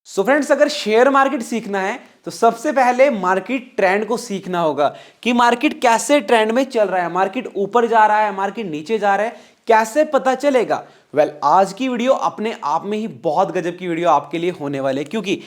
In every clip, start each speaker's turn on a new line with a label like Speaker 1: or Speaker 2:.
Speaker 1: So friends, अगर share market सीखना है तो सबसे पहले मार्केट ट्रेंड को सीखना होगा कि मार्केट कैसे ट्रेंड में चल रहा है, मार्केट ऊपर जा रहा है, मार्केट नीचे जा रहा है, कैसे पता चलेगा। आज की वीडियो अपने आप में ही बहुत गजब की वीडियो आपके लिए होने वाली है, क्योंकि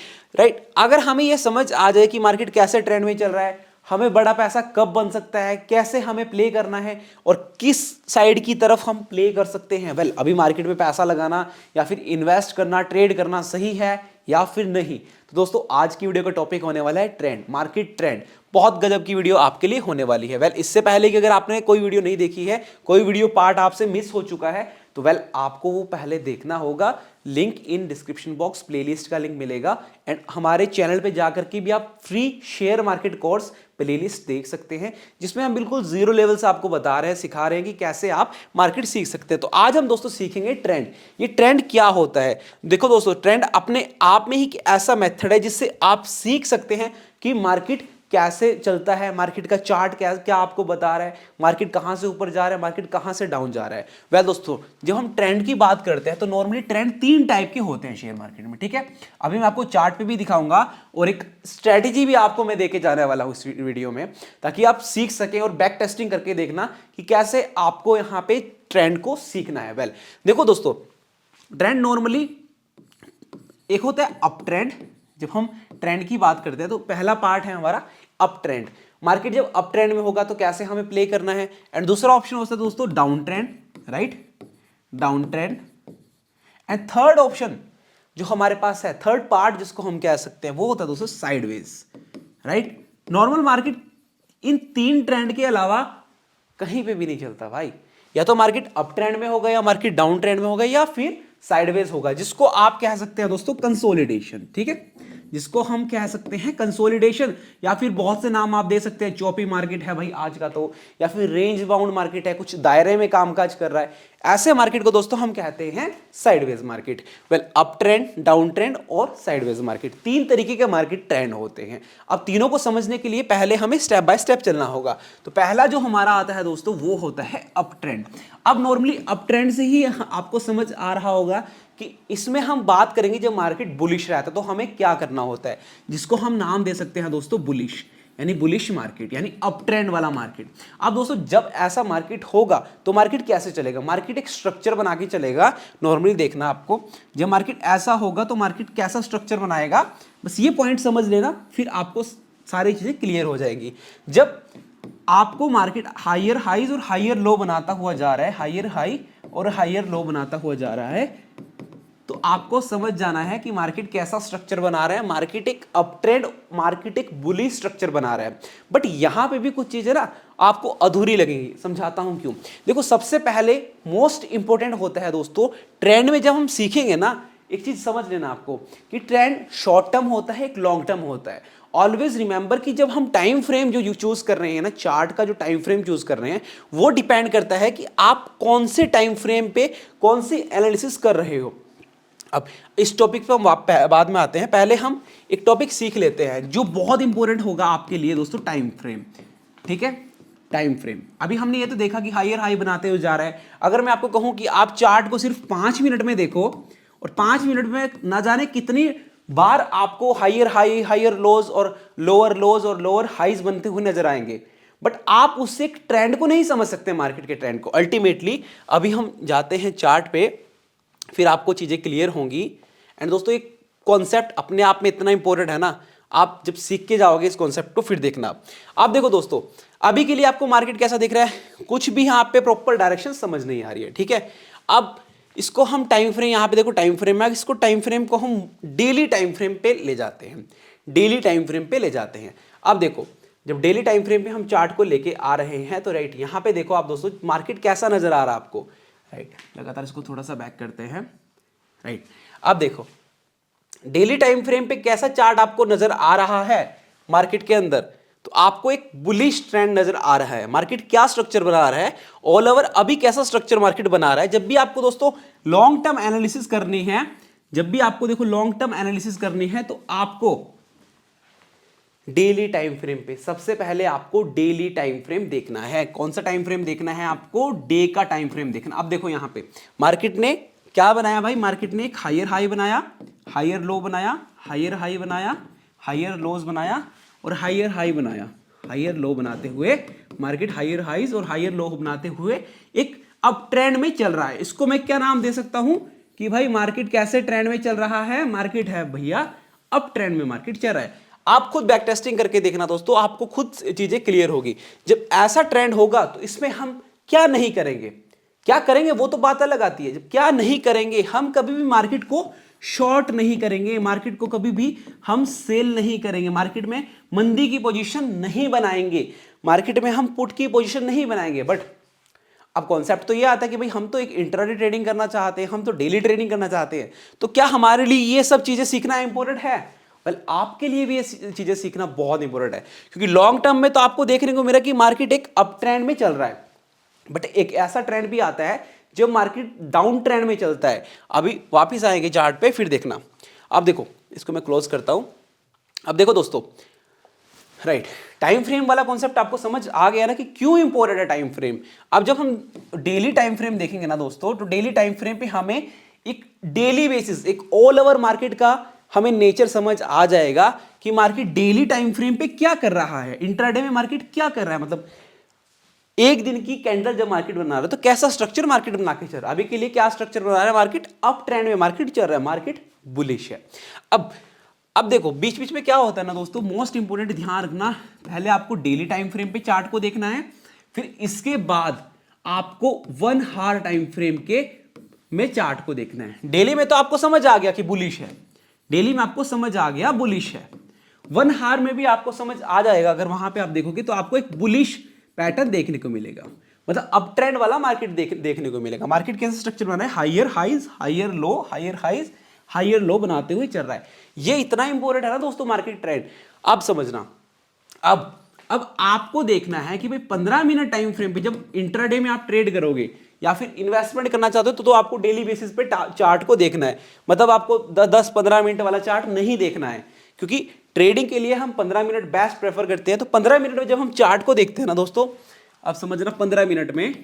Speaker 1: अगर हमें यह समझ आ जाए कि मार्केट कैसे ट्रेंड में चल रहा है, हमें बड़ा पैसा कब बन सकता है, कैसे हमें प्ले करना है और किस साइड की तरफ हम प्ले कर सकते हैं। अभी मार्केट में पैसा लगाना या फिर इन्वेस्ट करना, ट्रेड करना सही है या फिर नहीं। तो दोस्तों, आज की वीडियो का टॉपिक होने वाला है ट्रेंड, मार्केट ट्रेंड। बहुत गजब की वीडियो आपके लिए होने वाली है। इससे पहले कि अगर आपने कोई वीडियो नहीं देखी है, कोई वीडियो पार्ट आपसे मिस हो चुका है, तो आपको वो पहले देखना होगा। Link in description box, playlist का लिंक मिलेगा एंड हमारे चैनल पे जाकर के भी आप free share market course playlist देख सकते हैं, जिसमें हम बिल्कुल जीरो लेवल से आपको बता रहे हैं, सिखा रहे हैं कि कैसे आप मार्केट सीख सकते हैं। तो आज हम दोस्तों सीखेंगे ट्रेंड। ये ट्रेंड क्या होता है? देखो दोस्तों, ट्रेंड अपने आप में ही एक ऐसा मेथड है जिससे आप सीख सकते हैं कि मार्केट कैसे चलता है, मार्केट का चार्ट क्या आपको बता रहा है, मार्केट कहां से ऊपर जा रहा है, मार्केट कहां से डाउन जा रहा है। दोस्तों, जब हम ट्रेंड की बात करते हैं तो नॉर्मली ट्रेंड 3 टाइप के होते हैं शेयर मार्केट में, ठीक है। अभी मैं आपको चार्ट पे भी दिखाऊंगा और एक स्ट्रेटेजी भी आपको मैं देके जाने वाला हूं इस वीडियो में, ताकि आप सीख सकें और बैक टेस्टिंग करके देखना कि कैसे आपको यहां पे ट्रेंड को सीखना है। देखो दोस्तों, ट्रेंड नॉर्मली एक होता है अप ट्रेंड। जब हम ट्रेंड की बात करते हैं तो पहला पार्ट है हमारा अप ट्रेंड। मार्केट जब अप ट्रेंड में होगा तो कैसे हमें प्ले करना है। एंड दूसरा ऑप्शन होता है दोस्तों down trend, right, down trend. And third option जो हमारे पास है, थर्ड पार्ट जिसको हम कह सकते हैं, वो होता है दोस्तों sideways, right. Normal market in 3 trend के अलावा कहीं पे भी नहीं चलता भाई। या तो मार्केट अप ट्रेंड में होगा, या मार्केट डाउन ट्रेंड में होगा, या फिर साइडवेज होगा, जिसको आप कह सकते हैं दोस्तों कंसोलिडेशन, ठीक है, जिसको हम कह सकते हैं कंसोलिडेशन। या फिर बहुत से नाम आप दे सकते हैं, चॉपी मार्केट है भाई आज का तो, या फिर रेंज बाउंड मार्केट है, कुछ दायरे में कामकाज कर रहा है। ऐसे मार्केट को दोस्तों हम कहते हैं sideways market. Up trend, down trend और साइडवेज मार्केट, 3 तरीके के मार्केट ट्रेंड होते हैं। अब तीनों को समझने के लिए पहले हमें स्टेप बाय स्टेप चलना होगा। तो पहला जो हमारा आता है दोस्तों, वो होता है अप ट्रेंड। अब नॉर्मली अप ट्रेंड से ही आपको समझ आ रहा होगा कि इसमें हम बात करेंगे जब मार्केट बुलिश रहता है तो हमें क्या करना होता है, जिसको हम नाम दे सकते हैं दोस्तों बुलिश, यानी बुलिश मार्केट, यानी अप ट्रेंड वाला मार्केट। अब दोस्तों, जब ऐसा मार्केट होगा तो मार्केट कैसे चलेगा? मार्केट एक स्ट्रक्चर बना के चलेगा। नॉर्मली देखना आपको, जब मार्केट ऐसा होगा तो मार्केट कैसा स्ट्रक्चर बनाएगा, बस ये पॉइंट समझ लेना, फिर आपको सारी चीजें क्लियर हो जाएगी। जब आपको मार्केट हायर हाईज और हायर लो बनाता हुआ जा रहा है, हायर हाई और हायर लो बनाता हुआ जा रहा है, तो आपको समझ जाना है कि मार्केट कैसा स्ट्रक्चर बना रहा है। मार्केट एक अप ट्रेंड, मार्केट एक बुलिश स्ट्रक्चर बना रहा है। बट यहां पे भी कुछ चीजें ना आपको अधूरी लगेंगी, समझाता हूं क्यों। देखो, सबसे पहले मोस्ट इंपॉर्टेंट होता है दोस्तों ट्रेंड में, जब हम सीखेंगे ना, एक चीज समझ लेना आपको कि ट्रेंड शॉर्ट टर्म होता है, एक लॉन्ग टर्म होता है। ऑलवेज रिमेंबर कि जब हम टाइम फ्रेम जो चूज कर रहे हैं ना, चार्ट का जो टाइम फ्रेम चूज कर रहे हैं, वो डिपेंड करता है कि आप कौन से टाइम फ्रेम पे कौन सी एनालिसिस कर रहे हो। अब इस टॉपिक पे हम बाद में आते हैं, पहले हम एक टॉपिक सीख लेते हैं जो बहुत इंपॉर्टेंट होगा आपके लिए दोस्तों, टाइम फ्रेम, ठीक है। टाइम फ्रेम, अभी हमने ये तो देखा कि हायर हाई बनाते हुए जा रहा है। अगर मैं आपको कहूं कि आप चार्ट को सिर्फ 5 मिनट में देखो और 5 मिनट में ना जाने कितनी बार आपको हायर हाई, हायर लोज और लोअर हाईज बनते हुए नजर आएंगे, बट आप उससे एक ट्रेंड को नहीं समझ सकते, मार्केट के ट्रेंड को। अल्टीमेटली अभी हम जाते हैं चार्ट पे, फिर आपको चीजें क्लियर होंगी। एंड दोस्तों, एक कॉन्सेप्ट अपने आप में इतना इंपॉर्टेंट है ना, आप जब सीख के जाओगे इस कॉन्सेप्ट को, फिर देखना। आप देखो दोस्तों, अभी के लिए आपको मार्केट कैसा दिख रहा है, कुछ भी यहां पे प्रॉपर डायरेक्शन समझ नहीं आ रही है, ठीक है। अब इसको हम टाइम फ्रेम, यहां पे देखो टाइम फ्रेम है, इसको टाइम फ्रेम को हम डेली टाइम फ्रेम पे ले जाते हैं, डेली टाइम फ्रेम पे ले जाते हैं। अब देखो, जब डेली टाइम फ्रेम पे हम चार्ट को लेके आ रहे हैं तो राइट, यहां पे देखो आप दोस्तों, मार्केट कैसा नजर आ रहा है आपको, राइट। लगातार इसको थोड़ा सा बैक करते हैं, राइट। अब देखो, डेली टाइम फ्रेम पे कैसा चार्ट आपको नजर आ रहा है मार्केट के अंदर, तो आपको एक बुलिश ट्रेंड नजर आ रहा है। मार्केट क्या स्ट्रक्चर बना रहा है, ऑल ओवर अभी कैसा स्ट्रक्चर मार्केट बना रहा है। जब भी आपको दोस्तों लॉन्ग टर्म एनालिसिस करनी है, जब भी आपको देखो लॉन्ग टर्म एनालिसिस करनी है, तो आपको डेली टाइम फ्रेम पे, सबसे पहले आपको डेली टाइम फ्रेम देखना है। कौन सा टाइम फ्रेम देखना है आपको? डे का टाइम फ्रेम देखना। अब देखो यहां पे मार्केट ने क्या बनाया भाई, मार्केट ने एक हायर हाई बनाया, हायर लो बनाया, हायर हाई बनाया, हायर लोज बनाया और हायर हाई बनाया। हायर लो बनाते हुए मार्केट हायर हाइज और हायर लो बनाते हुए एक अप ट्रेंड में चल रहा है। इसको मैं क्या नाम दे सकता हूं कि भाई मार्केट कैसे ट्रेंड में चल रहा है, मार्केट है भैया अप ट्रेंड में मार्केट चल रहा है। आप खुद बैक टेस्टिंग करके देखना दोस्तों, आपको खुद चीजें क्लियर होगी। जब ऐसा ट्रेंड होगा तो इसमें हम क्या नहीं करेंगे, क्या करेंगे वो तो बात अलग आती है। जब क्या नहीं करेंगे, हम कभी भी मार्केट को शॉर्ट नहीं करेंगे, मार्केट को कभी भी हम सेल नहीं करेंगे, मार्केट में मंदी की पोजीशन नहीं बनाएंगे, मार्केट में हम पुट की पोजीशन नहीं बनाएंगे। बट अब कॉन्सेप्ट तो ये आता है कि भाई हम तो एक इंट्राडे ट्रेडिंग करना चाहते हैं, हम तो डेली ट्रेडिंग करना चाहते हैं, तो क्या हमारे लिए ये सब चीजें सीखना इंपॉर्टेंट है? वेल, आपके लिए भी ये चीजें सीखना बहुत इंपॉर्टेंट है, क्योंकि लॉन्ग टर्म में तो आपको देखने को मिला कि मार्केट एक अप ट्रेंड में चल रहा है, बट एक ऐसा ट्रेंड भी आता है जब मार्केट डाउन ट्रेंड में चलता है। अभी वापस आएंगे चार्ट पे, फिर देखना। अब देखो, इसको मैं क्लोज करता हूं। अब देखो दोस्तों, राइट, टाइम फ्रेम वाला कॉन्सेप्ट आपको समझ आ गया ना कि क्यों इंपॉर्टेंट है टाइम फ्रेम। अब जब हम डेली टाइम फ्रेम देखेंगे ना दोस्तों, तो डेली टाइम फ्रेम पे हमें एक डेली बेसिस, एक ऑल ओवर मार्केट का हमें नेचर समझ आ जाएगा कि मार्केट डेली टाइम फ्रेम पे क्या कर रहा है, इंट्राडे में मार्केट क्या कर रहा है, मतलब एक दिन की कैंडल जब मार्केट बना रहा है तो कैसा स्ट्रक्चर मार्केट बना के चल रहा है। अभी के लिए क्या स्ट्रक्चर बना रहा है, मार्केट अप ट्रेंड में मार्केट चल रहा है, मार्केट बुलिश है। अब देखो, बीच बीच में क्या होता है ना दोस्तों, मोस्ट इंपोर्टेंट ध्यान रखना, पहले आपको डेली टाइम फ्रेम पे चार्ट को देखना है, फिर इसके बाद आपको 1 हार टाइम फ्रेम के में चार्ट को देखना है। डेली में तो आपको समझ आ गया कि बुलिश है, डेली में आपको समझ आ गया बुलिश है, 1 हार में भी आपको समझ आ जाएगा। अगर वहां पे आप देखोगे तो आपको एक बुलिश पैटर्न देखने को मिलेगा, मतलब अप ट्रेंड वाला मार्केट देखने को मिलेगा। मार्केट कैसे स्ट्रक्चर बना है, higher highs, higher low, higher highs, higher low बनाते हुए चल रहा है। ये इतना इंपॉर्टेंट है ना दोस्तों मार्केट ट्रेंड। अब समझना, अब आपको देखना है कि भाई 15 मिनट टाइम फ्रेम पे जब इंट्राडे में आप ट्रेड करोगे या फिर इन्वेस्टमेंट करना चाहते हो तो आपको डेली बेसिस पे चार्ट को देखना है। मतलब आपको 10-15 मिनट वाला चार्ट नहीं देखना है, क्योंकि ट्रेडिंग के लिए हम 15 मिनट बेस्ट प्रेफर करते हैं। तो 15 मिनट में जब हम चार्ट को देखते हैं ना दोस्तों, अब समझना, 15 मिनट में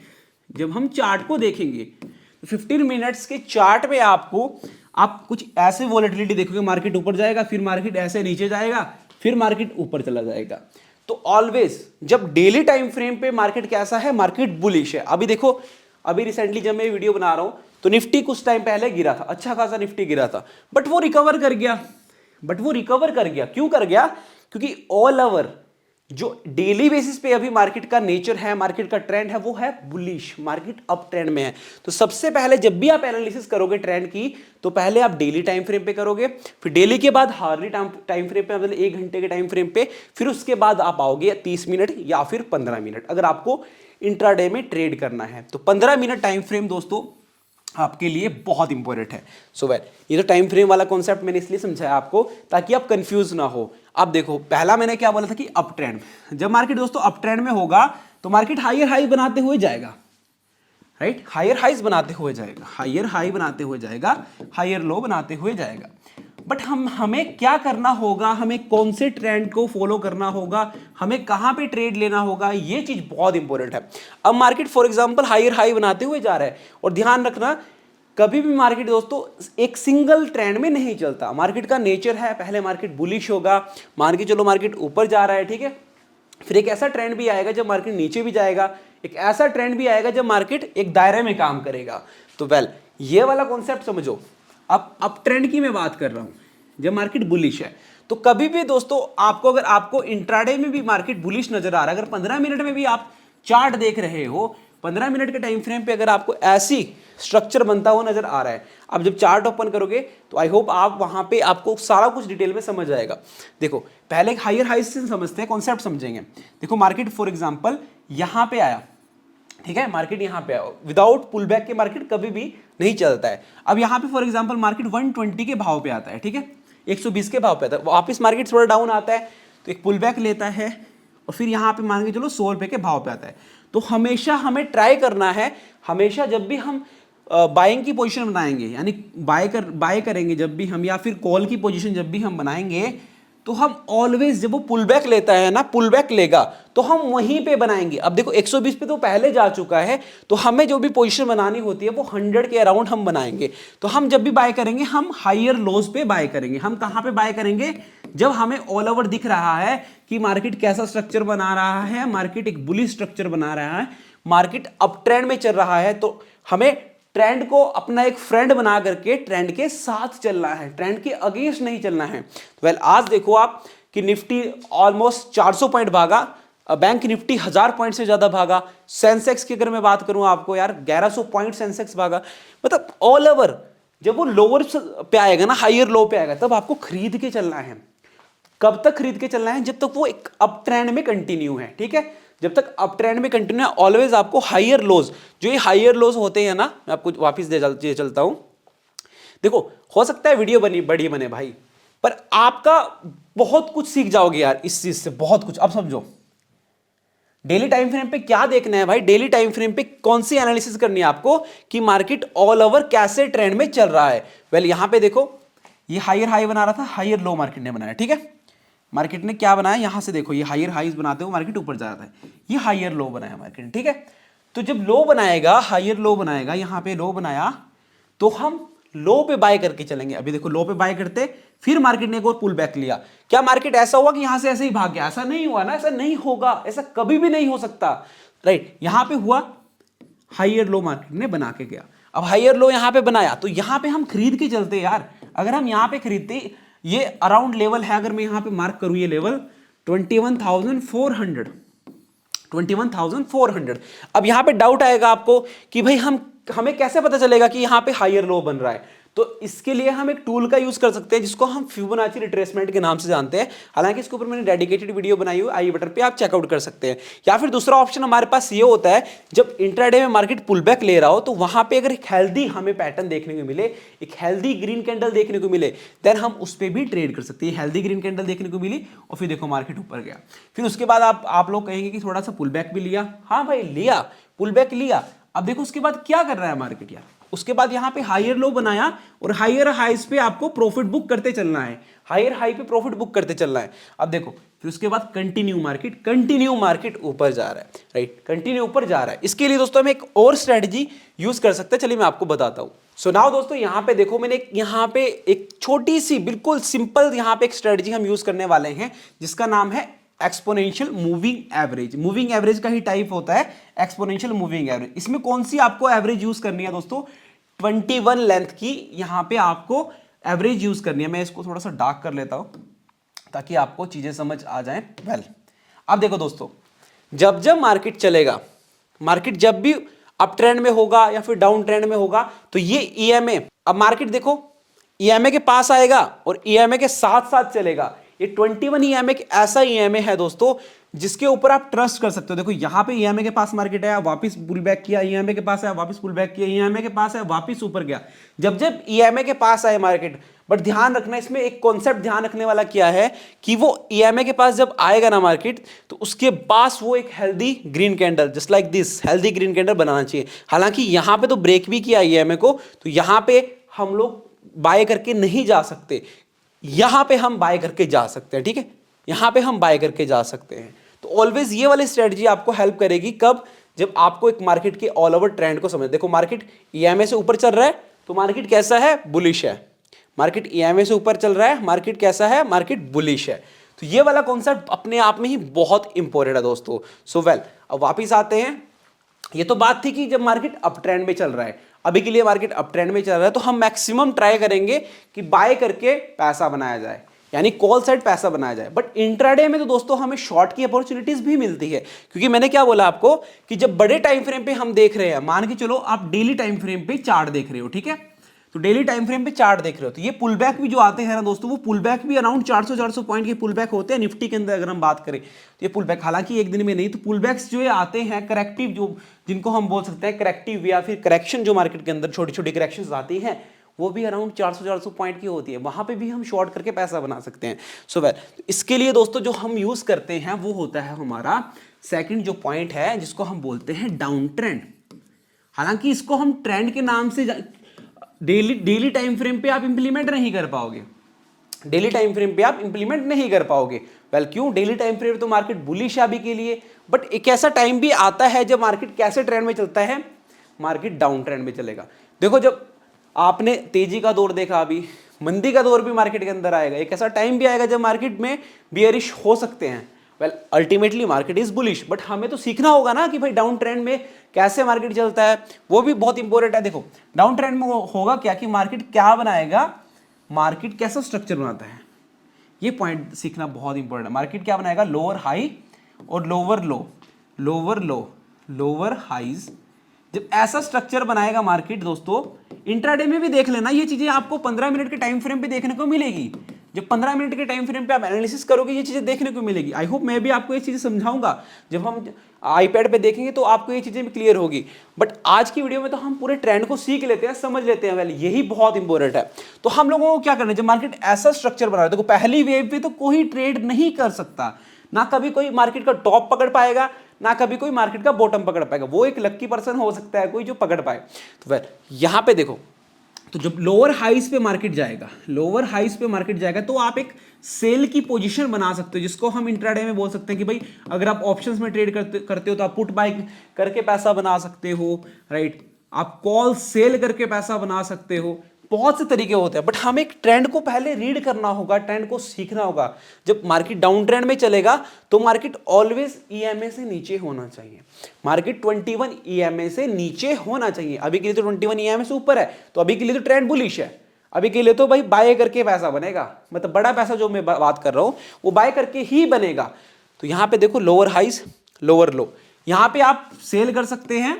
Speaker 1: जब हम चार्ट को देखेंगे तो 15 मिनट्स के चार्ट में आप कुछ ऐसे वॉलेटिलिटी देखोगे, मार्केट ऊपर जाएगा, फिर मार्केट ऐसे नीचे जाएगा, फिर मार्केट ऊपर चला जाएगा। तो ऑलवेज जब डेली टाइम फ्रेम पे मार्केट कैसा है, मार्केट बुलिश है। अभी देखो, अभी रिसेंटली जब मैं वीडियो बना रहा हूं तो निफ्टी कुछ टाइम पहले गिरा था, अच्छा खासा निफ्टी गिरा था, बट वो रिकवर कर गया। क्यों कर गया? क्योंकि ऑल ओवर जो डेली बेसिस पे अभी मार्केट का नेचर है, मार्केट का ट्रेंड है, वो है बुलिश, मार्केट अप ट्रेंड में है। तो सबसे पहले जब भी आप एनालिसिस करोगे ट्रेंड की, तो पहले आप डेली टाइम फ्रेम पे करोगे, फिर डेली के बाद हार्ली टाइम फ्रेम पे, मतलब 1 घंटे के टाइम फ्रेम पे, फिर उसके बाद आप आओगे 30 मिनट या फिर 15 मिनट, अगर आपको इंट्राडे में ट्रेड करना है। तो 15 मिनट टाइम फ्रेम दोस्तों आपके लिए बहुत इंपॉर्टेंट है। सो वेल, ये तो टाइम फ्रेम वाला कॉन्सेप्ट मैंने इसलिए समझाया आपको ताकि आप कंफ्यूज ना हो। अब देखो, पहला मैंने क्या बोला था कि अप ट्रेंड, जब मार्केट दोस्तों अप ट्रेंड में होगा तो मार्केट हायर हाई बनाते हुए जाएगा, राइट, हायर हाइज बनाते हुए जाएगा, हायर हाई बनाते हुए जाएगा, हायर लो बनाते हुए जाएगा। बट हमें क्या करना होगा, हमें कौन से ट्रेंड को फॉलो करना होगा, हमें कहां पे ट्रेड लेना होगा, ये चीज बहुत इंपॉर्टेंट है। अब market for example higher high बनाते हुए जा रहा है, और ध्यान रखना, कभी भी मार्केट दोस्तों एक सिंगल ट्रेंड में नहीं चलता। मार्केट का नेचर है, पहले मार्केट बुलिश होगा, मान के चलो मार्केट ऊपर जा रहा है, ठीक है, फिर एक ऐसा ट्रेंड भी आएगा जब मार्केट नीचे भी जाएगा, एक ऐसा ट्रेंड भी आएगा जब मार्केट एक दायरे में काम करेगा। तो वेल, ये वाला कॉन्सेप्ट समझो। अब अप ट्रेंड की मैं बात कर रहा हूं, जब मार्केट बुलिश है, तो कभी भी दोस्तों अगर आपको इंट्राडे में भी मार्केट बुलिश नजर आ रहा है, अगर 15 मिनट में भी आप चार्ट देख रहे हो, 15 मिनट के टाइम फ्रेम पे अगर आपको ऐसी स्ट्रक्चर बनता हुआ नजर आ रहा है, अब जब चार्ट ओपन करोगे तो आई होप आप वहां पे आपको सारा कुछ डिटेल में समझ आएगा। देखो, पहले हायर हाई से समझते हैं, कॉन्सेप्ट समझेंगे। देखो, मार्केट फॉर एग्जांपल यहां पे आया, ठीक है, मार्केट यहां पे आया, विदाउट पुल बैक के मार्केट कभी भी नहीं चलता है। अब यहां पे फॉर एग्जांपल मार्केट 120 के भाव पे आता है, ठीक है, 120 के भाव पे आता है, वापस मार्केट थोड़ा डाउन आता है तो एक पुल बैक लेता है, और फिर यहां पे मान के चलो 100 रुपए के भाव पे आता है। तो हमेशा हमें ट्राई करना है, हमेशा जब भी हम बाइंग की पोजीशन बनाएंगे, यानी बाय करेंगे जब भी हम, या फिर कॉल की पोजीशन जब भी हम बनाएंगे, तो हम ऑलवेज जब वो पुल बैक लेता है ना, पुल बैक लेगा तो हम वहीं पे बनाएंगे। अब देखो 120 पे तो पहले जा चुका है, तो हमें जो भी पोजीशन बनानी होती है वो 100 के अराउंड हम बनाएंगे। तो हम जब भी बाय करेंगे हम हायर लोज पे बाय करेंगे। हम कहां पे बाय करेंगे? जब हमें ऑल ओवर दिख रहा है कि मार्केट कैसा स्ट्रक्चर बना रहा है, मार्केट एक बुलिश स्ट्रक्चर बना रहा है, मार्केट अप ट्रेंड में चल रहा है, तो हमें ट्रेंड को अपना एक फ्रेंड बना करके ट्रेंड के साथ चलना है, ट्रेंड के अगेंस्ट नहीं चलना है। वेल आज देखो आप कि निफ्टी ऑलमोस्ट 400 पॉइंट भागा, बैंक निफ्टी 1000 पॉइंट से ज्यादा भागा। सेंसेक्स की अगर मैं बात करूं आपको यार 1100 पॉइंट सेंसेक्स भागा। मतलब ऑल ओवर जब वो लोअर पे आएगा ना, हायर लो पे आएगा, तब आपको खरीद के चलना है। कब तक खरीद के चलना है? जब तक वो एक अप ट्रेंड में कंटिन्यू है, ठीक है। जब तक अप ट्रेंड में कंटिन्यू है ऑलवेज आपको हायर लोज, जो ये हायर लोज होते हैं ना, मैं आपको वापस दे चलता हूं। देखो हो सकता है वीडियो बड़ी बने भाई, पर आपका बहुत कुछ सीख जाओगे यार इस चीज से, बहुत कुछ। अब समझो डेली टाइम फ्रेम पे क्या देखना है भाई, डेली टाइम फ्रेम पे कौन सी एनालिसिस करनी है आपको कि मार्केट ऑल ओवर कैसे ट्रेंड में चल रहा है। वेल यहां पे देखो ये हायर हाई बना रहा था, हायर लो मार्केट ने बनाया, ठीक है। मार्केट ने क्या बनाया, यहां से देखो ये हायर हाईज बनाते हुए मार्केट ऊपर जा रहा था, ये हायर लो बनाया मार्केट ने, ठीक है। तो जब लो बनाएगा, हायर लो बनाएगा, यहां पे लो बनाया, तो हम लो पे बाय करके चलेंगे। अभी देखो लो पे बाय करते, फिर मार्केट ने एक और पुल बैक लिया। क्या मार्केट ऐसा हुआ कि यहां से ऐसे ही भाग गया? ऐसा नहीं हुआ ना, ऐसा नहीं होगा, ऐसा कभी भी नहीं हो सकता, राइट। यहां पे हुआ हायर लो मार्केट ने बना के गया। अब हायर लो यहां पे बनाया, तो यहां पे हम खरीद के चलते यार। अगर हम यहां पे खरीदते, ये अराउंड लेवल है, अगर मैं यहां पे मार्क करूं ये लेवल 21,400, 21,400। अब यहां पे डाउट आएगा आपको कि भाई हमें कैसे पता चलेगा कि यहां पे हायर लो बन रहा है? तो इसके लिए हम एक टूल का यूज कर सकते हैं जिसको हम फिबोनाची रिट्रेसमेंट के नाम से जानते हैं। हालांकि इसके ऊपर मैंने डेडिकेटेड वीडियो बनाई हुई, आई बटन पे आप चेकआउट कर सकते हैं। या फिर दूसरा ऑप्शन हमारे पास ये होता है, जब इंट्राडे में मार्केट पुल बैक ले रहा हो, तो वहां पे अगर एक हेल्दी हमें पैटर्न देखने को मिले, एक हेल्दी ग्रीन कैंडल देखने को मिले, देन हम उस पर भी ट्रेड कर सकते हैं। हेल्दी ग्रीन कैंडल देखने को मिली और फिर देखो मार्केट ऊपर गया, फिर उसके बाद आप लोग कहेंगे कि थोड़ा सा पुल बैक भी लिया। हाँ भाई लिया, पुल बैक लिया। अब देखो उसके बाद क्या कर रहा है मार्केट यार, उसके बाद यहां पे हायर लो बनाया और हायर हाइस पे आपको प्रॉफिट बुक करते चलना है, हायर हाई पे प्रॉफिट बुक करते चलना है। अब देखो फिर उसके बाद कंटिन्यू मार्केट ऊपर जा रहा है, राइट, कंटिन्यू ऊपर जा रहा है। इसके लिए दोस्तों हम एक और स्ट्रेटजी यूज कर सकते हैं, चलिए मैं आपको बताता हूं। सो नाउ दोस्तों यहां पे देखो, मैंने यहां पे एक छोटी सी बिल्कुल सिंपल यहां पे एक स्ट्रेटजी हम यूज करने वाले हैं जिसका नाम है exponential moving average. Moving average का ही टाइप होता है एक्सपोनेंशियल मूविंग एवरेज। इसमें कौन सी आपको एवरेज यूज करनी है दोस्तों? 21 लेंथ की यहां पे आपको एवरेज यूज करनी है। मैं इसको थोड़ा सा डार्क कर लेता हूं ताकि आपको चीजें समझ आ जाएं। वेल अब देखो दोस्तों, जब जब मार्केट चलेगा, मार्केट जब भी अप ट्रेंड में होगा या फिर डाउन ट्रेंड में होगा, तो ये ईएमए, अब मार्केट देखो ईएमए के पास आएगा और ईएमए के साथ साथ चलेगा। ये 21 ईएमए एक ऐसा ईएमए है दोस्तों जिसके ऊपर आप ट्रस्ट कर सकते हो। देखो यहां पे ईएमए के पास मार्केट आया, वापस पुल बैक किया, ईएमए के पास आया, वापस पुल बैक किया, ईएमए के पास आया, वापस ऊपर गया। जब जब ईएमए के पास आए मार्केट, बट ध्यान रखना इसमें एक कॉन्सेप्ट ध्यान रखने वाला क्या है कि वो ईएमए के पास जब आएगा ना मार्केट, तो उसके पास वो एक healthy green candle just like this, healthy green candle बनाना चाहिए। हालांकि यहां पे तो ब्रेक भी किया ईएमए को, तो यहां पे हम लोग बाय करके नहीं जा सकते, यहां पे हम बाय करके जा सकते हैं, ठीक है, यहां पे हम बाय करके जा सकते हैं। तो ऑलवेज ये वाली स्ट्रेटजी आपको हेल्प करेगी। कब? जब आपको एक मार्केट के ऑल ओवर ट्रेंड को समझ। देखो मार्केट ईएमए से ऊपर चल रहा है तो मार्केट कैसा है? बुलिश है। मार्केट ईएमए से ऊपर चल रहा है, मार्केट कैसा है? मार्केट बुलिश है। तो ये वाला कॉन्सेप्ट अपने आप में ही बहुत इंपॉर्टेंट है दोस्तों। सो वेल अब वापिस आते हैं। ये तो बात थी कि जब मार्केट अप ट्रेंड में चल रहा है, अभी के लिए मार्केट अप ट्रेंड में चल रहा है, तो हम मैक्सिमम ट्राई करेंगे कि बाय करके पैसा बनाया जाए, यानी कॉल साइड पैसा बनाया जाए। बट इंट्राडे में तो दोस्तों हमें शॉर्ट की अपॉर्चुनिटीज भी मिलती है, क्योंकि मैंने क्या बोला आपको कि जब बड़े टाइम फ्रेम पे हम देख रहे हैं, मान के चलो आप डेली टाइम फ्रेम पे चार्ट देख रहे हो, ठीक है, तो डेली टाइम फ्रेम पे चार्ट देख रहे हो, तो ये पुल बैक भी जो आते हैं ना दोस्तों, वो पुल बैक भी अराउंड 400 पॉइंट के पुल बैक होते हैं। निफ्टी के अंदर अगर हम बात करें तो ये पुल बैक, हालांकि एक दिन में नहीं, तो पुल बैक्स जो आते हैं करेक्टिव, जो जिनको हम बोल सकते हैं करेक्टिव या फिर करेक्शन, जो मार्केट के अंदर छोटी छोटी करेक्शंस आती हैं, वो भी अराउंड 400 पॉइंट की होती है। वहां पे भी हम शॉर्ट करके पैसा बना सकते हैं। सो वेल इसके लिए दोस्तों जो हम यूज करते हैं वो होता है हमारा सेकंड जो पॉइंट है, जिसको हम बोलते हैं डाउन ट्रेंड। हालांकि इसको हम ट्रेंड के नाम से डेली टाइम फ्रेम पे आप इंप्लीमेंट नहीं कर पाओगे, डेली टाइम फ्रेम पे आप इंप्लीमेंट नहीं कर पाओगे। वेल क्यों? डेली टाइम फ्रेम तो मार्केट बुलिश है अभी के लिए, बट एक ऐसा टाइम भी आता है जब मार्केट कैसे ट्रेंड में चलता है, मार्केट डाउन ट्रेंड में चलेगा। देखो जब आपने तेजी का दौर देखा, अभी मंदी का दौर भी मार्केट के अंदर आएगा, एक ऐसा टाइम भी आएगा जब मार्केट में बियरिश हो सकते हैं। Well ultimately market is bullish, but हमें तो सीखना होगा ना कि भाई डाउन ट्रेंड में कैसे मार्केट चलता है, वो भी बहुत इंपॉर्टेंट है। देखो डाउन ट्रेंड में होगा क्या कि मार्केट क्या बनाएगा, मार्केट कैसा स्ट्रक्चर बनाता है, ये पॉइंट सीखना बहुत इंपॉर्टेंट है। मार्केट क्या बनाएगा, लोअर हाई और lower low, lower low, lower highs. जब ऐसा स्ट्रक्चर बनाएगा मार्केट दोस्तों, इंट्राडे में भी देख लेना, ये चीजें आपको 15 मिनट के टाइम फ्रेम पे देखने को मिलेगी। जब 15 मिनट के टाइम फ्रेम पे आप एनालिसिस करोगे, ये चीजें देखने को मिलेगी। आई होप मैं भी आपको ये चीजें समझाऊंगा, जब हम आईपैड पे देखेंगे तो आपको ये चीजें भी क्लियर होगी। बट आज की वीडियो में तो हम पूरे ट्रेंड को सीख लेते हैं, समझ लेते हैं, वेल यही बहुत इंपॉर्टेंट है। तो हम लोगों को क्या करना है, जब मार्केट ऐसा स्ट्रक्चर बना रहा है, देखो पहली वेव पे तो कोई ट्रेड नहीं कर सकता, ना कभी कोई मार्केट का टॉप पकड़ पाएगा, ना कभी कोई मार्केट का बॉटम पकड़ पाएगा, वो एक लक्की पर्सन हो सकता है कोई जो पकड़ पाए। तो वेल यहां पे देखो, तो जब लोअर हाइस पे मार्केट जाएगा, लोअर हाइस पे मार्केट जाएगा, तो आप एक सेल की पोजीशन बना सकते हो, जिसको हम इंट्राडे में बोल सकते हैं कि भाई अगर आप ऑप्शंस में ट्रेड करते हो तो आप पुट बाय करके पैसा बना सकते हो, राइट। आप कॉल सेल करके पैसा बना सकते हो, बहुत से तरीके होते हैं। बट हमें एक ट्रेंड को पहले रीड करना होगा, ट्रेंड को सीखना होगा। जब मार्केट डाउन ट्रेंड में चलेगा तो मार्केट ऑलवेज ईएमए से नीचे होना चाहिए, मार्केट 21 ईएमए से नीचे होना चाहिए। अभी के लिए तो 21 ईएमए से ऊपर है, तो अभी के लिए तो ट्रेंड बुलिश है, अभी के लिए तो भाई बाय करके पैसा बनेगा, मतलब बड़ा पैसा जो मैं बात कर रहा हूं वो बाय करके ही बनेगा। तो यहां पे देखो लोअर हाइस लोअर लो, यहां पे आप सेल कर सकते हैं,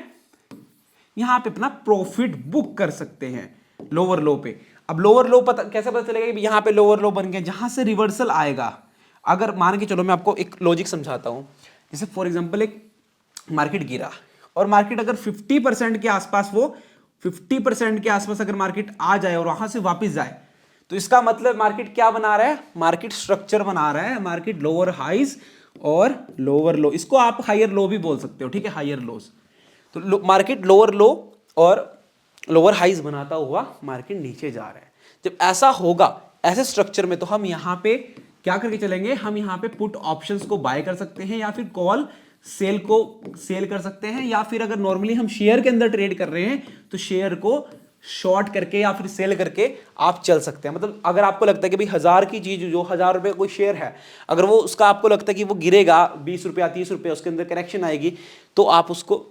Speaker 1: यहां पे अपना प्रॉफिट बुक कर सकते हैं लोअर लो पे। अब लोअर लो कैसे पता चलेगा कि यहां पे लोअर लो बन गया, जहां से रिवर्सल आएगा। अगर मान के चलो मैं आपको एक लॉजिक समझाता हूं, जैसे फॉर एग्जांपल एक मार्केट गिरा और मार्केट अगर 50% के आसपास, वो 50% के आसपास अगर मार्केट आ जाए और वहां से वापस जाए, तो इसका मतलब मार्केट क्या बना रहा है, मार्केट स्ट्रक्चर बना रहा है, मार्केट लोअर हाइज और लोअर लो, इसको आप हायर लो भी बोल सकते हो, ठीक है, हायर लोस। तो मार्केट लोअर लो और लोअर हाइज बनाता हुआ मार्केट नीचे जा रहा है। जब ऐसा होगा, ऐसे स्ट्रक्चर में, तो हम यहां पे क्या करके चलेंगे, हम यहां पे पुट ऑप्शंस को बाय कर सकते हैं, या फिर कॉल सेल को सेल कर सकते हैं, या फिर अगर नॉर्मली हम शेयर के अंदर ट्रेड कर रहे हैं तो शेयर को शॉर्ट करके या फिर सेल करके आप चल सकते हैं। मतलब अगर आपको लगता है कि भाई 1000 की चीज, जो 1000 रुपए कोई शेयर है, अगर वो उसका आपको लगता है कि वो गिरेगा 20 रुपया 30 रुपया, उसके अंदर करेक्शन आएगी, तो आप उसको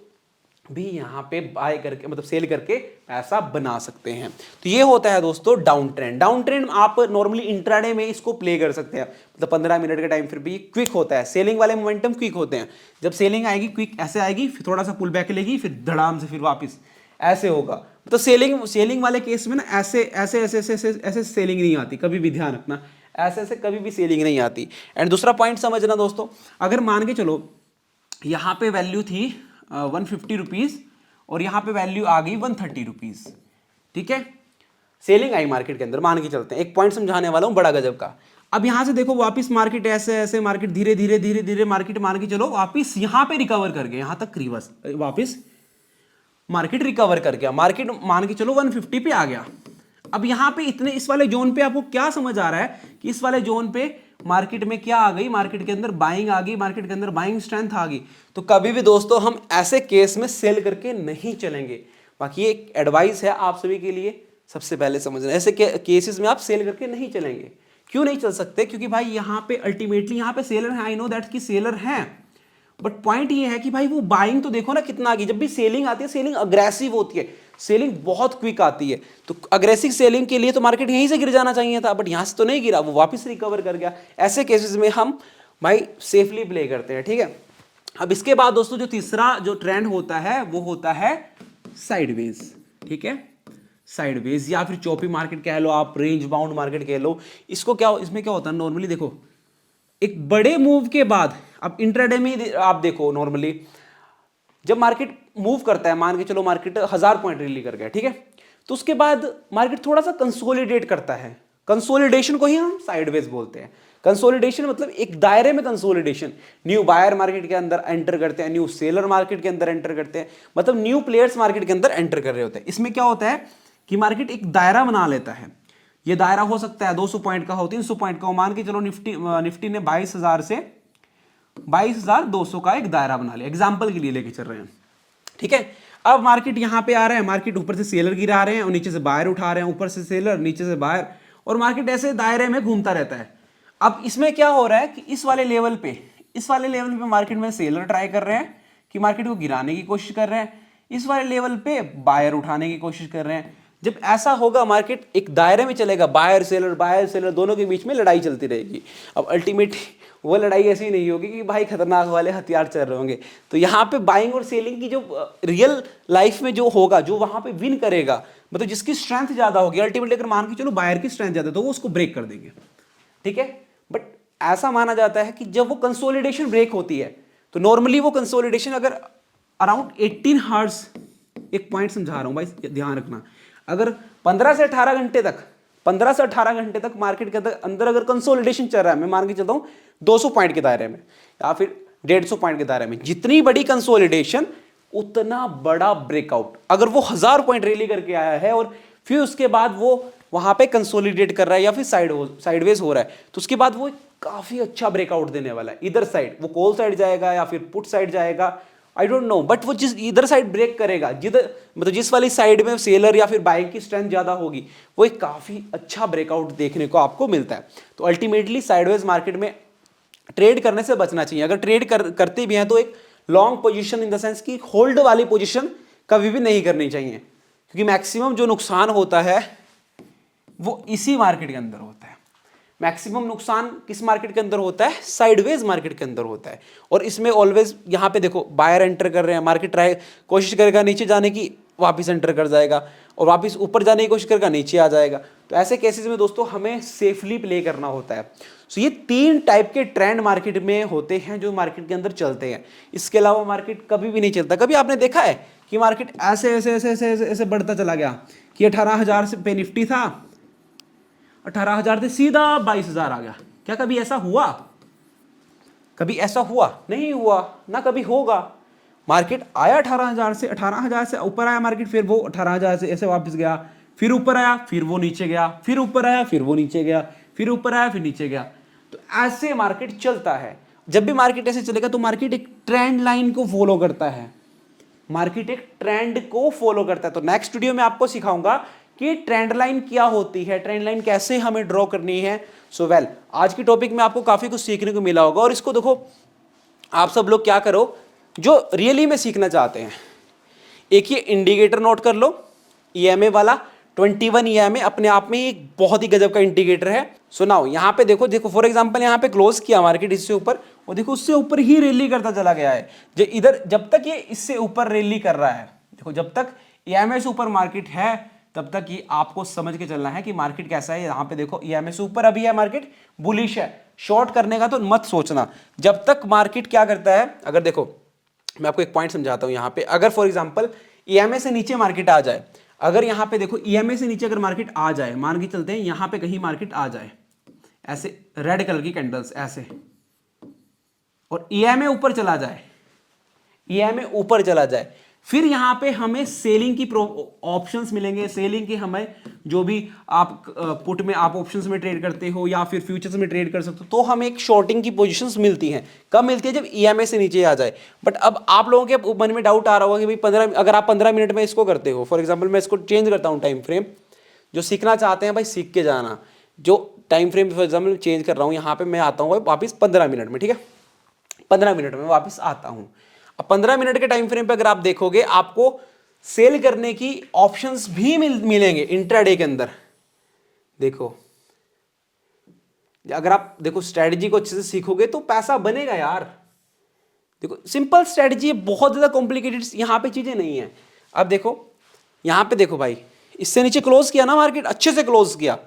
Speaker 1: भी यहाँ पे बाय करके, मतलब सेल करके पैसा बना सकते हैं। तो ये होता है दोस्तों डाउन ट्रेंड। डाउन ट्रेंड आप नॉर्मली इंट्राडे में इसको प्ले कर सकते हैं, मतलब 15 मिनट का टाइम फिर भी क्विक होता है। सेलिंग वाले मोमेंटम क्विक होते हैं, जब सेलिंग आएगी क्विक ऐसे आएगी, फिर थोड़ा सा पुल बैक लेगी, फिर धड़ाम से फिर वापस ऐसे होगा। तो सेलिंग वाले केस में ना ऐसे ऐसे ऐसे ऐसे ऐसे ऐसे सेलिंग नहीं आती, कभी भी ध्यान रखना, ऐसे ऐसे कभी भी सेलिंग नहीं आती। एंड दूसरा पॉइंट समझना दोस्तों, अगर मान के चलो यहाँ पे वैल्यू थी 150 रुपीज और यहां पे वैल्यू आ गई 130 रुपीज, ठीक है, सेलिंग आई मार्केट के अंदर, मान के चलते हैं, एक पॉइंट समझाने वाला हूं बड़ा गजब का। अब यहां से देखो वापस मार्केट ऐसे ऐसे, मार्केट धीरे धीरे धीरे धीरे मार्केट मान के चलो वापस यहां पे रिकवर कर गया, यहां तक रिवर्स वापस मार्केट रिकवर कर गया, मार्केट मान के चलो 150 पे आ गया। अब यहां पे इतने इस वाले जोन पे आपको क्या समझ आ रहा है कि इस वाले जोन पे मार्केट में क्या आ गई, मार्केट के अंदर बाइंग आ गई, मार्केट के अंदर बाइंग स्ट्रेंथ आ गई। तो कभी भी दोस्तों हम ऐसे केस में सेल करके नहीं चलेंगे। बाकी एक एडवाइस है आप सभी के लिए, सबसे पहले समझना, ऐसे केसेस में आप सेल करके नहीं चलेंगे। क्यों नहीं चल सकते, क्योंकि भाई यहाँ पे अल्टीमेटली यहाँ पे सेलर है, आई नो दैट कि सेलर हैं, बट पॉइंट ये है कि भाई वो बाइंग तो देखो ना कितना आ गई। जब भी सेलिंग आती है, सेलिंग अग्रेसिव होती है, सेलिंग बहुत क्विक आती है। तो अग्रेसिव सेलिंग के लिए तो मार्केट यहीं से गिर जाना चाहिए था, बट यहां से तो नहीं गिरा, वो वापस रिकवर कर गया। ऐसे केसेस में हम भाई सेफली प्ले करते हैं, ठीक है। अब इसके बाद दोस्तों जो तीसरा जो ट्रेंड होता है वो होता है साइडवेज, ठीक है, साइडवेज या फिर चौपी मार्केट कह लो आप, रेंज बाउंड मार्केट कह लो। इसको क्या, इसमें क्या होता है नॉर्मली, देखो एक बड़े मूव के बाद, अब इंट्राडे में आप देखो नॉर्मली जब मार्केट मूव करता है, मान के चलो मार्केट 1000 पॉइंट रिलीज कर गया, ठीक है, तो उसके बाद मार्केट थोड़ा सा कंसोलिडेट करता है, कंसोलिडेशन को ही हम साइडवेज बोलते हैं। कंसोलिडेशन मतलब एक दायरे में कंसोलिडेशन, न्यू बायर मार्केट के अंदर एंटर करते हैं, न्यू सेलर मार्केट के अंदर एंटर करते हैं, मतलब न्यू प्लेयर्स मार्केट के अंदर एंटर कर रहे होते हैं। इसमें क्या होता है कि मार्केट एक दायरा बना लेता है, ये दायरा हो सकता है 200 पॉइंट का हो, 300 पॉइंट का हो, मान के चलो निफ्टी ने 22,000 से 22,200 का एक दायरा बना लिया, एग्जाम्पल के लिए लेके चल रहे हैं, ठीक है। अब मार्केट यहां पे आ रहा है, मार्केट ऊपर से सेलर गिरा रहे हैं और नीचे से बायर उठा रहे हैं, ऊपर से सेलर नीचे से बायर, और मार्केट ऐसे दायरे में घूमता रहता है। अब इसमें क्या हो रहा है कि इस वाले लेवल पे मार्केट में सेलर ट्राई कर रहे हैं कि मार्केट को गिराने की कोशिश कर रहे हैं, इस वाले लेवल पे बायर उठाने की कोशिश कर रहे हैं। जब ऐसा होगा मार्केट एक दायरे में चलेगा, बायर सेलर दोनों के बीच में लड़ाई चलती रहेगी। अब अल्टीमेट वो लड़ाई ऐसी नहीं होगी कि भाई खतरनाक वाले हथियार चल रहे होंगे। तो यहाँ पे बाइंग और सेलिंग की जो रियल लाइफ में जो होगा, जो वहां पे विन करेगा, मतलब जिसकी स्ट्रेंथ ज्यादा होगी, अल्टीमेटली अगर मान के चलो बायर की स्ट्रेंथ ज्यादा, तो वो उसको ब्रेक कर देंगे, ठीक है। बट ऐसा माना जाता है कि जब वो कंसोलिडेशन ब्रेक होती है, तो नॉर्मली वो कंसोलिडेशन अगर अराउंड 18 हार्स, एक पॉइंट समझा रहा हूं भाई ध्यान रखना, अगर 15 से 18 घंटे तक मार्केट के अंदर अगर कंसोलिडेशन चल रहा है, मैं मान के चलता हूं 200 पॉइंट के दायरे में या फिर 150 पॉइंट के दायरे में, जितनी बड़ी कंसोलिडेशन उतना बड़ा ब्रेकआउट। अगर वो 1000 पॉइंट रैली करके आया है और फिर उसके बाद वो वहां पे कंसोलिडेट कर रहा है या फिर साइडवेज हो रहा है, तो उसके बाद वो काफी अच्छा ब्रेकआउट देने वाला है। इधर साइड वो कॉल साइड जाएगा या फिर पुट साइड जाएगा, आई डोंट नो, बट वो जिस इधर साइड ब्रेक करेगा, जिधर मतलब जिस वाली साइड में सेलर या फिर बाइंग की स्ट्रेंथ ज्यादा होगी, वो एक काफी अच्छा ब्रेकआउट देखने को आपको मिलता है। तो अल्टीमेटली साइडवेज मार्केट में ट्रेड करने से बचना चाहिए। अगर ट्रेड करते भी हैं तो एक long position in the sense की होल्ड वाली पोजीशन कभी भी नहीं करनी चाहिए, क्योंकि मैक्सिमम जो नुकसान होता है वो इसी मार्केट के अंदर होता है। मैक्सिमम नुकसान किस मार्केट के अंदर होता है? साइडवेज मार्केट के अंदर होता है। और इसमें ऑलवेज यहाँ पे देखो बायर एंटर कर रहे हैं, मार्केट ट्राई कोशिश करेगा नीचे जाने की, वापस एंटर कर जाएगा, और वापस ऊपर जाने की कोशिश करेगा, नीचे आ जाएगा। तो ऐसे केसेस में दोस्तों हमें सेफली प्ले करना होता है। सो ये 3 टाइप के ट्रेंड मार्केट में होते हैं जो मार्केट के अंदर चलते हैं। इसके अलावा मार्केट कभी भी नहीं चलता। कभी आपने देखा है कि मार्केट ऐसे ऐसे ऐसे ऐसे ऐसे, ऐसे बढ़ता चला गया कि 18,000 से पे निफ्टी था, 18,000 से सीधा 22,000 आ गया? क्या कभी ऐसा हुआ? कभी ऐसा हुआ नहीं हुआ, ना कभी होगा। मार्केट आया 18,000 से ऊपर आया मार्केट, फिर वो 18,000 से ऐसे वापस गया, फिर ऊपर आया, फिर वो नीचे गया, फिर ऊपर आया, फिर वो नीचे गया, फिर ऊपर आया, फिर नीचे गया। तो ऐसे मार्केट चलता है। जब भी मार्केट ऐसे चलेगा तो मार्केट एक ट्रेंड लाइन को फॉलो करता है, मार्केट एक ट्रेंड को फॉलो करता है। तो नेक्स्ट वीडियो में आपको सिखाऊंगा कि ट्रेंड लाइन क्या होती है, ट्रेंड लाइन कैसे हमें ड्रॉ करनी है। सो वेल, आज की टॉपिक में आपको काफी कुछ सीखने को मिला होगा। और इसको देखो, आप सब लोग क्या करो जो रियली में सीखना चाहते हैं, एक ये इंडिकेटर नोट कर लो, ईएमए वाला 21 ईएमए अपने आप में एक बहुत ही गजब का इंडिकेटर है। सो नाउ यहाँ पे देखो फॉर एग्जांपल यहाँ पे क्लोज किया मार्केट इससे ऊपर, और देखो उससे ऊपर ही रैली करता चला गया है। जो इधर जब तक ये इससे ऊपर रैली कर रहा है, देखो जब तक ईएमए से ऊपर मार्केट है तब तक ये आपको समझ के चलना है कि मार्केट कैसा है। यहाँ पे देखो ईएमए से ऊपर अभी है, मार्केट बुलिश है, शॉर्ट करने का तो मत सोचना। जब तक मार्केट क्या करता है, अगर देखो मैं आपको एक पॉइंट समझाता हूं। यहाँ पे अगर फॉर एग्जांपल ईएमए से नीचे मार्केट आ जाए, अगर यहाँ पे देखो ईएमए से नीचे अगर मार्केट आ जाए, मान के चलते हैं यहाँ पे कहीं मार्केट आ जाए, ऐसे रेड कलर की कैंडल्स ऐसे, और ईएमए ऊपर चला जाए, ईएमए ऊपर चला जाए, फिर यहाँ पे हमें सेलिंग की ऑप्शंस मिलेंगे। सेलिंग के हमें जो भी आप पुट में आप ऑप्शंस में ट्रेड करते हो या फिर फ्यूचर्स में ट्रेड कर सकते हो, तो हमें एक शॉर्टिंग की पोजीशंस मिलती हैं। कब मिलती है? जब ईएमए से नीचे आ जाए। बट अब आप लोगों के मन में डाउट आ रहा होगा कि भाई 15, अगर आप 15 मिनट में इसको करते हो, फॉर एग्जाम्पल मैं इसको चेंज करता हूँ टाइम फ्रेम, जो सीखना चाहते हैं भाई सीख के जाना, जो time frame for example change कर रहा हूँ, यहाँ पे मैं आता हूँ वापस 15 मिनट में, ठीक है, 15 मिनट में वापस आता हूँ। अब 15 मिनट के टाइम फ्रेम पे अगर आप देखोगे, आपको सेल करने की ऑप्शंस भी मिलेंगे इंट्राडे के अंदर। देखो अगर आप देखो स्ट्रेटजी को अच्छे से सीखोगे तो पैसा बनेगा यार। देखो सिंपल स्ट्रेटजी है, बहुत ज्यादा कॉम्प्लिकेटेड यहाँ पे चीजें नहीं है। अब देखो यहाँ पे देखो भाई, इससे नीचे क्लोज किया ना मार्केट, अच्छे से क्लोज किया,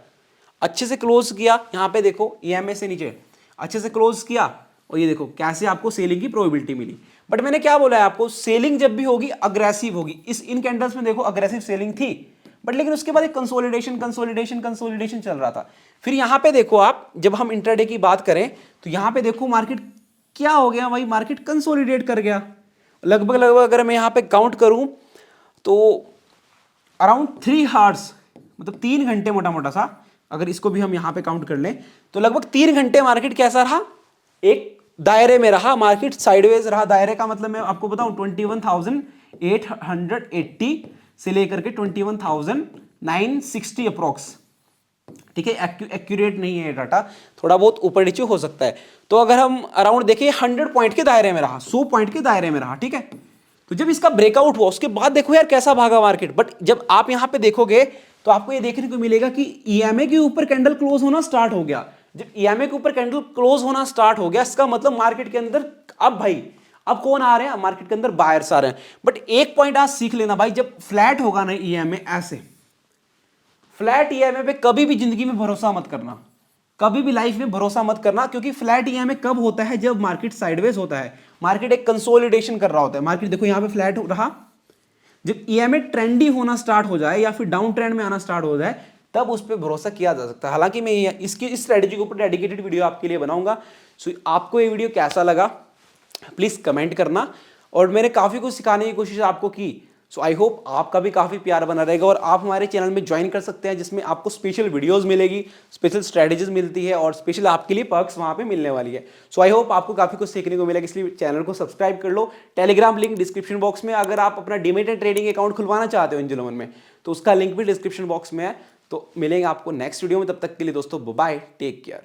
Speaker 1: अच्छे से क्लोज किया। यहाँ पे देखो ईएमए से नीचे अच्छे से क्लोज किया, और ये देखो कैसे आपको सेलिंग की प्रोबेबिलिटी मिली। बट मैंने क्या बोला है आपको, सेलिंग जब भी होगी अग्रेसिव होगी। इन कैंडल्स में देखो अग्रेसिव सेलिंग थी, बट लेकिन उसके बाद एक कंसोलिडेशन चल रहा था। फिर यहाँ पे देखो आप, जब हम इंट्राडे की बात करें तो यहाँ पे देखो मार्केट क्या हो गया भाई, मार्केट कंसोलिडेट कर गया। लगभग अगर मैं यहाँ पे काउंट करूं तो अराउंड 3 हार्स, मतलब 3 घंटे मोटा मोटा सा अगर इसको भी हम यहाँ पे काउंट कर लें तो लगभग 3 घंटे मार्केट कैसा रहा, एक दायरे में रहा, मार्केट साइडवेज रहा। दायरे का मतलब मैं आपको बताऊं 21,880 से लेकर के 21,960 अप्रोक्स, ठीक है। एक्यूरेट नहीं है डाटा, थोड़ा बहुत ऊपर नीचे हो सकता है। तो अगर हम अराउंड देखिए 100 पॉइंट के दायरे में रहा, 100 पॉइंट के दायरे में रहा, ठीक है। तो जब इसका ब्रेकआउट हुआ उसके बाद देखो यार कैसा भागा मार्केट। बट जब आप यहां पे देखोगे तो आपको ये देखने को मिलेगा कि ईएमए के ऊपर कैंडल क्लोज होना स्टार्ट हो गया। जब ईएमए के ऊपर कैंडल क्लोज होना स्टार्ट हो गया, इसका मतलब मार्केट के अंदर अब भाई अब कौन आ रहे हैं, मार्केट के अंदर बायर्स आ रहे हैं। बट एक पॉइंट आज सीख लेना भाई, जब फ्लैट होगा ना ईएमए, ऐसे फ्लैट ईएमए पे कभी भी जिंदगी में भरोसा मत करना, कभी भी लाइफ में भरोसा मत करना। क्योंकि फ्लैट ईएमए कब होता है, जब मार्केट साइडवेज होता है, मार्केट एक कंसोलिडेशन कर रहा होता है। मार्केट देखो यहां पे फ्लैट रहा, जब ईएमए ट्रेंडी होना स्टार्ट हो जाए या फिर डाउन ट्रेंड में आना स्टार्ट हो जाए, तब उस पर भरोसा किया जा सकता है। हालांकि मैं इस स्ट्रेटेजी के ऊपर डेडिकेटेड वीडियो आपके लिए बनाऊंगा। सो आपको ये वीडियो कैसा लगा प्लीज कमेंट करना। और मैंने काफी कुछ सिखाने की कोशिश आपको की। सो आई होप आपका भी काफी प्यार बना रहेगा और आप हमारे चैनल में ज्वाइन कर सकते हैं, जिसमें आपको स्पेशल वीडियोस मिलेगी, स्पेशल स्ट्रेटेजीज मिलती है और स्पेशल आपके लिए पर्क्स वहां पे मिलने वाली है। सो आई होप आपको काफी कुछ सीखने को मिलेगा, इसलिए चैनल को सब्सक्राइब कर लो। टेलीग्राम लिंक डिस्क्रिप्शन बॉक्स में, अगर आप अपना डीमैट एंड ट्रेडिंग अकाउंट खुलवाना चाहते हो एंजल वन में तो उसका लिंक भी डिस्क्रिप्शन बॉक्स में है। तो मिलेंगे आपको नेक्स्ट वीडियो में, तब तक के लिए दोस्तों बाय, टेक केयर।